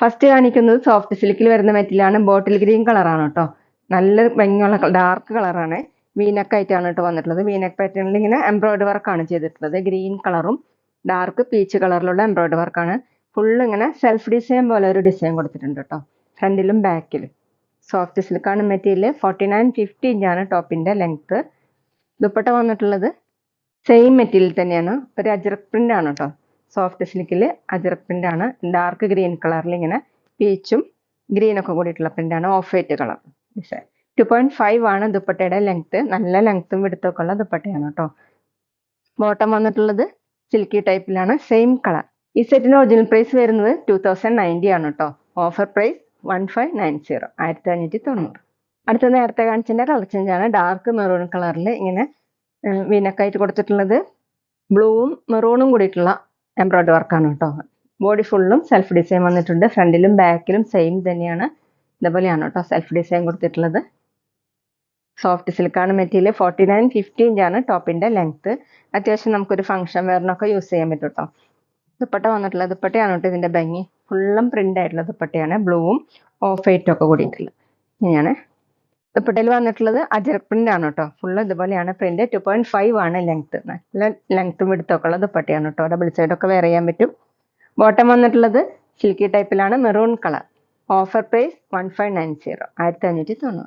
First കാണിക്കുന്നത് soft സിൽക്കിൽ വരുന്ന മെറ്റീരിയലാണ്. ബോട്ടിൽ ഗ്രീൻ കളറാണ് കേട്ടോ. നല്ല ഭംഗിയുള്ള ഡാർക്ക് കളറാണ്. വീനക്ക് ആയിട്ടാണ് കേട്ടോ വന്നിട്ടുള്ളത്. വീനക്ക് പാറ്റേണിൽ ഇങ്ങനെ എംബ്രോയിഡറി വർക്കാണ് ചെയ്തിട്ടുള്ളത്. ഗ്രീൻ കളറും ഡാർക്ക് പീച്ച് കളറിലുള്ള എംബ്രോയിഡറി വർക്കാണ്. ഫുള്ള് ഇങ്ങനെ സെൽഫ് ഡിസൈൻ പോലെ ഒരു ഡിസൈൻ കൊടുത്തിട്ടുണ്ട് കേട്ടോ, ഫ്രണ്ടിലും ബാക്കിലും. സോഫ്റ്റ് സിൽക്കാണ് മെറ്റീരിയൽ. 49-50 ഇഞ്ചാണ് ടോപ്പിന്റെ ലെങ്ത്. ദുപ്പട്ട വന്നിട്ടുള്ളത് സെയിം മെറ്റീരിയൽ തന്നെയാണ്. ഒരു അജ്രക് പ്രിന്റ് ആണ് കേട്ടോ. സോഫ്റ്റ് സിൽക്കിൽ അജ്രക് പ്രിന്റ് ആണ്. ഡാർക്ക് ഗ്രീൻ കളറിൽ ഇങ്ങനെ പീച്ചും ഗ്രീനൊക്കെ കൂടിയിട്ടുള്ള പ്രിന്റ് ആണ്. Of white colour design. 2.5 ആണ് ദുപ്പട്ടയുടെ ലെങ്ത്. നല്ല ലെങ്ത്തും വിടുത്തൊക്കെ ഉള്ള ദുപ്പട്ടയാണ് കേട്ടോ. ബോട്ടം വന്നിട്ടുള്ളത് സിൽക്കി ടൈപ്പിലാണ്. Same colour. ഈ സെറ്റിന് ഒറിജിനൽ പ്രൈസ് വരുന്നത് 2090 ആണ് കേട്ടോ. Offer price 1590, 1590. അടുത്ത നേരത്തെ കാണിച്ചതിന്റെ കളർ ചേഞ്ച് ആണ്. ഡാർക്ക് മെറൂൺ കളറിൽ ഇങ്ങനെ വീനക്കായിട്ട് കൊടുത്തിട്ടുള്ളത് ബ്ലൂവും മെറൂണും കൂടിയിട്ടുള്ള എംബ്രോയിഡറി വർക്കാണ് കേട്ടോ. ബോഡി ഫുള്ളും സെൽഫ് ഡിസൈൻ വന്നിട്ടുണ്ട്. ഫ്രണ്ടിലും ബാക്കിലും സെയിം തന്നെയാണ്. ഇതുപോലെയാണ് കേട്ടോ സെൽഫ് ഡിസൈൻ കൊടുത്തിട്ടുള്ളത്. സോഫ്റ്റ് സിൽക്കാണ് മെറ്റീരിയൽ. 49-50 ഇഞ്ചാണ് ടോപ്പിന്റെ ലെങ്ത്. അത്യാവശ്യം നമുക്കൊരു ഫംഗ്ഷൻ വെയറിനൊക്കെ യൂസ് ചെയ്യാൻ പറ്റും കേട്ടോ. ദുപ്പട്ട വന്നിട്ടുള്ള ദുപ്പട്ടയാണ് കേട്ടോ ഇതിന്റെ ഭംഗി. ഫുള്ളും പ്രിന്റ് ആയിട്ടുള്ള ദുപ്പട്ടയാണ്. ബ്ലൂവും ഓഫ് വൈറ്റും ഒക്കെ കൂടിയിട്ടുള്ളത്. ഇങ്ങനെയാണ് ദുപ്പട്ടയിൽ വന്നിട്ടുള്ളത്. അജ്രക് പ്രിന്റ് ആണ് കേട്ടോ. ഫുള്ള് ഇതുപോലെയാണ് പ്രിന്റ്. 2.5 ആണ് ലെങ്ത്. നല്ല ലെങ്ത്തും വിടുത്തൊക്കെ ഉള്ള ദുപ്പട്ടയാണ് കേട്ടോ. ഡബിൾ സൈഡ് ഒക്കെ വെയർ ചെയ്യാൻ പറ്റും. ബോട്ടം വന്നിട്ടുള്ളത് സിൽക്കി ടൈപ്പിലാണ്. Maroon colour. Offer price 1590, 1590.